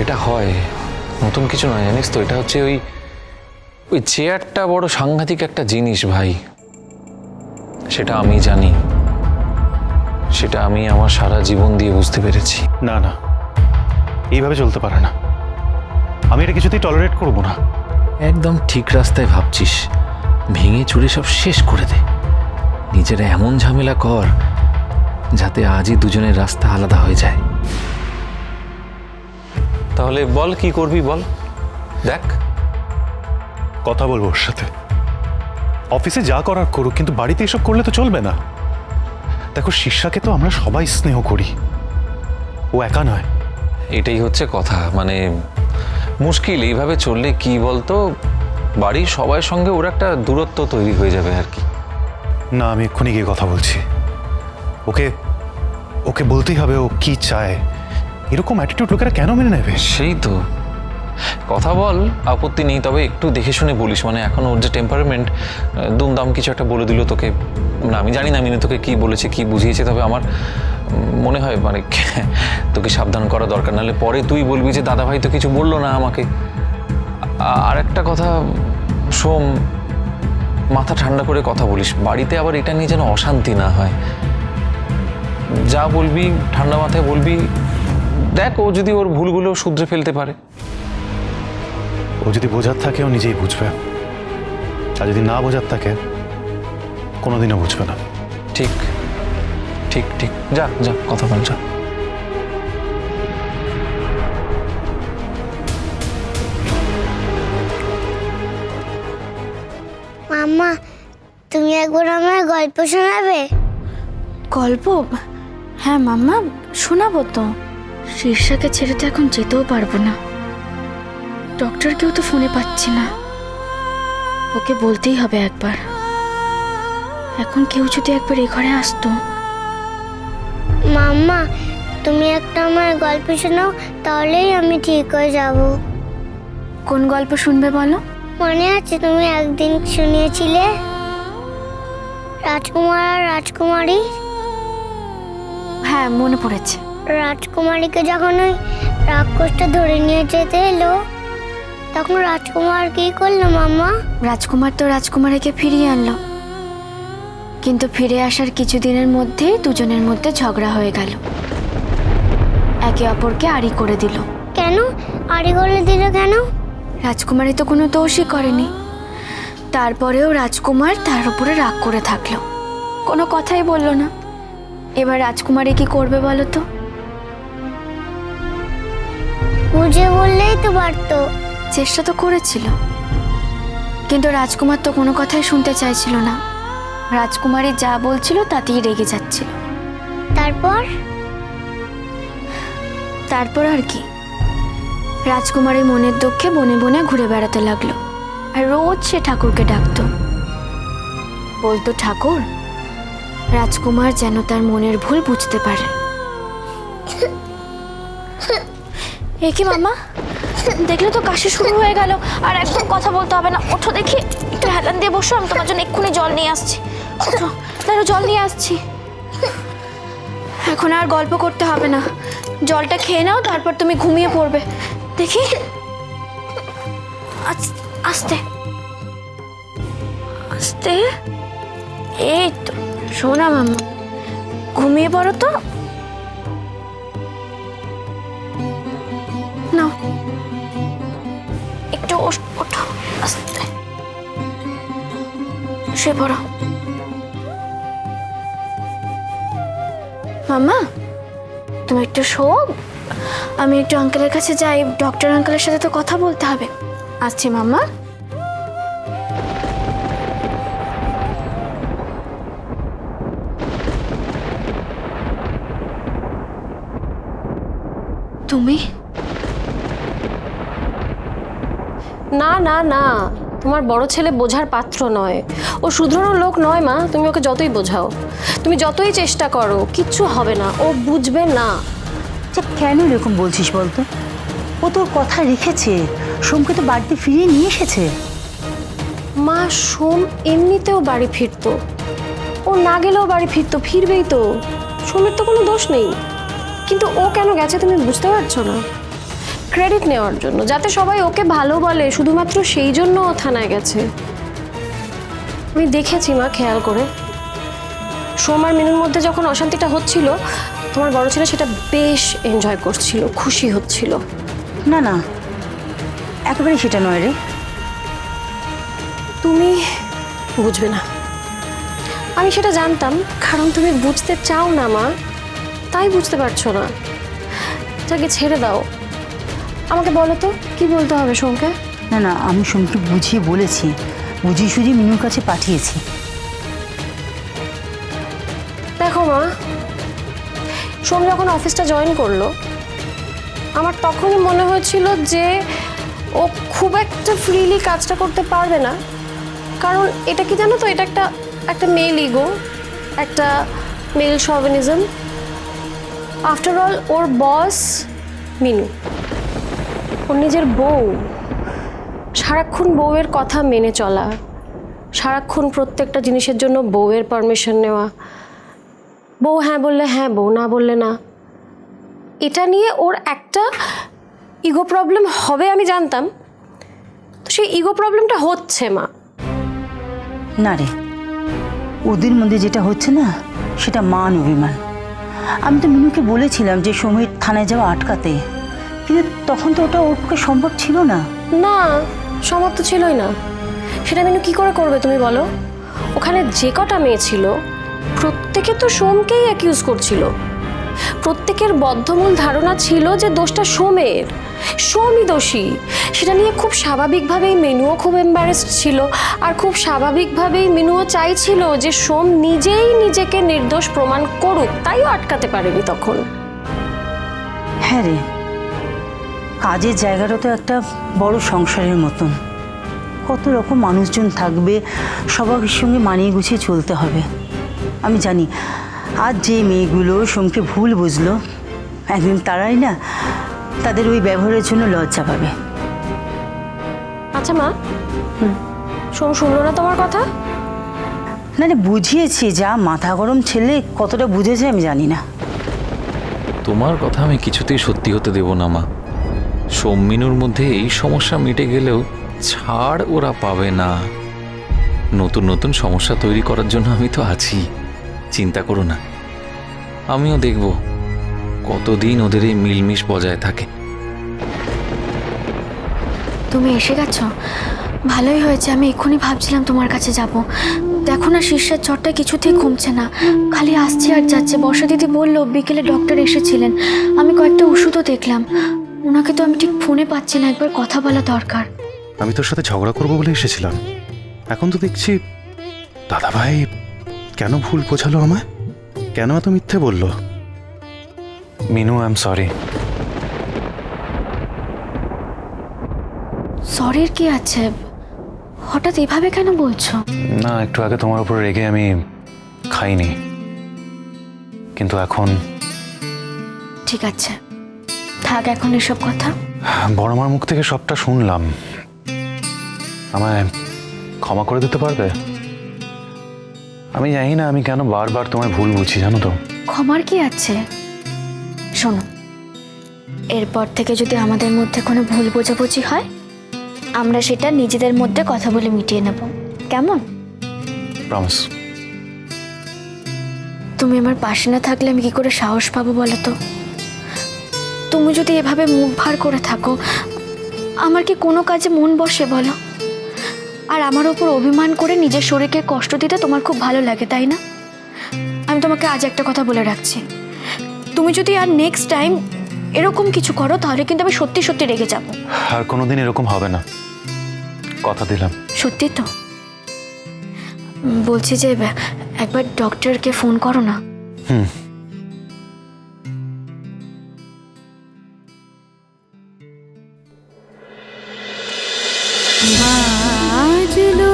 এটা হয়, নতুন কিছু নয় জানিস তো। এটা হচ্ছে ওই ওই চেয়ারটা বড় সাংঘাতিক একটা জিনিস ভাই, সেটা আমি জানি, সেটা আমি আমার সারা জীবন দিয়ে বুঝতে পেরেছি। না না, এইভাবে চলতে পারে না, আমি এটা কিছুতেই টলারেট করব না। একদম ঠিক রাস্তায় ভাবছিস, ভেঙে চুরে সব শেষ করে দে। নিজেরা এমন ঝামেলা কর যাতে আজই দুজনের রাস্তা আলাদা হয়ে যায়। তাহলে বল কি করবি বল, দেখ। কথা বলবো ওর সাথে, অফিসে যা করার করুক, কিন্তু বাড়িতে এসব করলে তো চলবে না। দেখো, শিষ্যাকে তো আমরা সবাই স্নেহ করি, ও একা নয়। এটাই হচ্ছে কথা, মানে মুশকিল। এইভাবে চললে কি বলতো, বাড়ির সবার সঙ্গে ওর একটা দূরত্ব তৈরি হয়ে যাবে আর কি। না, আমি এক্ষুনি গিয়ে কথা বলছি। ওকে ওকে বলতেই হবে ও কি চায়। এরকম অ্যাটিটিউড লোকেরা কেন মেনে নেবে? সেই তো কথা বল, আপত্তি নেই, তবে একটু দেখে শুনে বলিস। মানে এখন ওর যে টেম্পারমেন্ট, দুমদাম কিছু একটা বলে দিল তোকে। না, আমি জানি না মিনু তোকে কি বলেছে, কি বুঝিয়েছে, তবে আমার মনে হয় মানে তোকে সাবধান করা দরকার। নাহলে পরে তুই বলবি যে দাদাভাই তো কিছু বললো না আমাকে। আর একটা কথা সোম, মাথা ঠান্ডা করে কথা বলিস, বাড়িতে আবার এটা নিয়ে যেন অশান্তি না হয়। যা বলবি ঠান্ডা মাথায় বলবি। দেখ, ও যদি ওর ভুলগুলো শুধরে ফেলতে পারে। ও যদি বোঝার থাকে ও নিজেই বুঝবে, আর যদি না বোঝার থাকে কোনোদিনও বুঝবে না। ঠিক ঠিক ঠিক, যা যা কথা বল, যা। মাম্মা, তুমি একবার আমার গল্প শোনাবে? গল্প? হ্যাঁ মাম্মা, শোনাবো তো। শীর্ষাকে ছেড়ে তো এখন যেতেও পারবো না, ডক্টরকেও তো ফোনে পাচ্ছি না। ওকে বলতেই হবে একবার। এখন কেউ যদি একবার এই ঘরে আসতো। মাম্মা, তুমি একটা আমার গল্প শোনাও, তাহলেই আমি ঠিক হয়ে যাব। কোন গল্প শুনবে বলো? মনে আছে তুমি একদিন শুনিয়েছিলে রাজকুমার আর রাজকুমারী? হ্যাঁ মনে পড়েছে। রাজকুমারীকে যখন ওই রাক্ষসটা ধরে নিয়ে যেতে এলো, তখন রাজকুমার কি করলো মাম্মা? রাজকুমার তো রাজকুমারীকে ফিরিয়ে আনলো, কিন্তু ফিরে আসার কিছুদিনের মধ্যেই দুজনের মধ্যে ঝগড়া হয়ে গেল। একে অপরকে আড়ি করে দিল। কেন আড়ি করে দিল কেন? রাজকুমারী তো কোনো দোষই করেনি, তারপরেও রাজকুমার তার উপরে রাগ করে থাকলো, কোনো কথাই বলল না। এবার রাজকুমারী কি করবে বলো তো? বুঝে বললেই তো পারতো। চেষ্টা তো করেছিল, কিন্তু রাজকুমার তো কোনো কথাই শুনতে চাইছিল না। রাজকুমারী যা বলছিল তাতেই রেগে যাচ্ছিল। তারপর আর কি, রাজকুমারী মনের দুঃখে বনে বনে ঘুরে বেড়াতে লাগলো, আর রোজ সে ঠাকুরকে ডাকতো। বলতো, ঠাকুর, রাজকুমার যেন তার মনের ভুল বুঝতে পারে। এ কি মামা, দেখলে তো কাশি শুরু হয়ে গেল, আর একদম কথা বলতে হবে না। ওঠো দেখি, একটু হেলান দিয়ে বসো, আমি তোমার জন্য এক্ষুনি জল নিয়ে আসছি। ওঠো, তাহলে জল নিয়ে আসছি। এখন আর গল্প করতে হবে না, জলটা খেয়ে নাও, তারপর তুমি ঘুমিয়ে পড়বে। দেখি, আস্তে আস্তে। এই তো, শোনা মাম্মা, ঘুমিয়ে পড়ো তো। নাও, একটু ওঠো, আস্তে শুয়ে পড়ো। মাম্মা, তুমি একটু শো, আমি একটু আঙ্কেলের কাছে যাই, ডক্টর আঙ্কেলের সাথে তো কথা বলতে হবে। আসছি মাম্মা। তুমি? না না না, তোমার বড় ছেলে বোঝার পাত্র নয়, ও শুধরানোর লোক নয় মা। তুমি ওকে যতই বোঝাও, তুমি যতই চেষ্টা করো, কিচ্ছু হবে না, ও বুঝবে না। আচ্ছা, কেন এরকম বলছিস বলতো? ও তোর কথা রেখেছে, সোমকে তো বাড়িতে ফিরিয়ে নিয়ে এসেছে। মা, সোম এমনিতেও বাড়ি ফিরতো, ও না গেলেও বাড়ি ফিরতো, ফিরবেই তো। সোমের তো কোনো দোষ নেই, কিন্তু ও কেন গেছে তুমি বুঝতে পারছো না? ক্রেডিট নেওয়ার জন্য, যাতে সবাই ওকে ভালো বলে, শুধুমাত্র সেই জন্য ও থানায় গেছে। আমি দেখেছি মা, খেয়াল করে সোম আর মিনুর মধ্যে যখন অশান্তিটা হচ্ছিল, তোমার বড় ছেলে সেটা বেশ এনজয় করছিল, খুশি হচ্ছিল। না না, একেবারে সেটা নয় রে। তুমি বুঝবে না, আমি সেটা জানতাম, কারণ তুমি বুঝতে চাও না মা, তাই বুঝতে পারছো না। তাকে ছেড়ে দাও, আমাকে বলো তো কি বলতে হবে সোমকে। না না, আমি সোমকে বুঝিয়ে বলেছি, বুঝিয়ে সুঝিয়ে মিনুর কাছে পাঠিয়েছি। দেখো মা, সোম যখন অফিসটা জয়েন করলো, আমার তখনই মনে হয়েছিল যে ও খুব একটা ফ্রিলি কাজটা করতে পারবে না, কারণ এটা কি জানো তো, এটা একটা একটা মেল ইগো, একটা মেল শভিনিজম। আফটার অল ওর বস মিনু, ওর নিজের বউ, সারাক্ষণ বউয়ের কথা মেনে চলা, সারাক্ষণ প্রত্যেকটা জিনিসের জন্য বউয়ের পারমিশন নেওয়া, বউ হ্যাঁ বললে হ্যাঁ, বউ না বললে না। এটা নিয়ে ওর একটা ইগো প্রবলেম হবে আমি জানতাম, তো সেই ইগো প্রবলেমটা হচ্ছে মা। না রে, ওদের মধ্যে যেটা হচ্ছে না, সেটা মান অভিমান। আমি তো মিনুকে বলেছিলাম যে সমীর থানায় যাওয়া আটকাতে, কিন্তু তখন তো ওটা ওর পক্ষে সম্ভব ছিল না। না, সম্ভব তো ছিলই না। সেটা মিনু কি করে করবে তুমি বলো? ওখানে যে কটা মেয়ে ছিল, প্রত্যেকে তো সোমকেই অ্যাকিউজ করছিল। প্রত্যেকের বদ্ধমূল ধারণা ছিল যে দোষটা সোমের, সোমই দোষী। সেটা নিয়ে খুব স্বাভাবিকভাবেই মিনুও খুব এম্বারেসড ছিল, আর খুব স্বাভাবিকভাবেই মিনুও চাইছিল যে সোম নিজেই নিজেকে নির্দোষ প্রমাণ করুক, তাইও আটকাতে পারেনি তখন। হ্যাঁ রে, কাজের জায়গাটা তো একটা বড় সংসারের মতন, কত রকম মানুষজন থাকবে, সবার সঙ্গে মানিয়ে গুছিয়ে চলতে হবে। আমি জানি আজ যে মেয়েগুলো সোমকে ভুল বুঝলো, একদিন তারাই না তাদের ওই ব্যবহারের জন্য লজ্জা পাবে। আচ্ছা মা, সোম শুনলো না তোমার কথা? না রে, বুঝিয়েছি, যা মাথা গরম ছেলে, কতটা বুঝেছে আমি জানি না। তোমার কথা আমি কিছুতেই সত্যি হতে দেব না মা। সৌমিনুর মধ্যে এই সমস্যা মিটে গেলেও ছাড় ওরা পাবে না। নতুন নতুন সমস্যা তৈরি করার জন্য আমি তো আছি, চিন্তা করো না। আমিও দেখব কতদিন ওদের এই মিলমিশ বজায় থাকে। তুমি এসে গেছো, ভালোই হয়েছে। আমি এক্ষুনি ভাবছিলাম তোমার কাছে যাব। দেখো না, শীর্ষের জ্বরটা কিছুতেই কমছে না, খালি আসছে আর যাচ্ছে। বর্ষা দিদি বললো বিকেলে ডক্টর এসেছিলেন, আমি কয়েকটা ওষুধও দেখলাম। ওনাকে তো আমি ঠিক ফোনে পাচ্ছি না, একবার কথা বলা দরকার। আমি তোর সাথে ঝগড়া করবো বলে এসেছিলাম, এখন তো দেখছি দাদাভাই কেন ভুল বোঝালো আমায়, কেন এত মিথ্যে বললো। Minu, I am sorry. সরির কি আছে? হঠাৎ এভাবে কেন বলছো? না, একটু আগে তোমার উপর রেগে আমি খাইনি, কিন্তু এখন ঠিক আছে, থাক এখন এসব কথা। বড় মার মুখ থেকে সবটা শুনলাম, আমায় ক্ষমা করে দিতে পারবে? আমি জানি না আমি কেন বারবার তোমায় ভুল বুঝি, জানো তো। ক্ষমার কি আছে? শোনো, এরপর থেকে যদি আমাদের মধ্যে কোনো ভুল বোঝাবুঝি হয়, আমরা সেটা নিজেদের মধ্যে কথা বলে মিটিয়ে নেব, কেমন? প্রমিস। তুমি আমার পাশে না থাকলে আমি কি করে সাহস পাবো বলো তো? তুমি যদি এভাবে মুখ ভার করে থাকো, আমার কি কোনো কাজে মন বসে বলো? আর আমার ওপর অভিমান করে নিজের শরীরকে কষ্ট দিতে তোমার খুব ভালো লাগে, তাই না? আমি তোমাকে আজ একটা কথা বলে রাখছি, তুমি যদি আর নেক্সট টাইম এরকম কিছু করো, তাহলে কিন্তু আমি সত্যি সত্যি রেগে যাব। আর কোনোদিন এরকম হবে না, কথা দিলাম। সত্যি তো? বলছি যে একবার ডক্টরকে ফোন করো না। হুম। বাজলো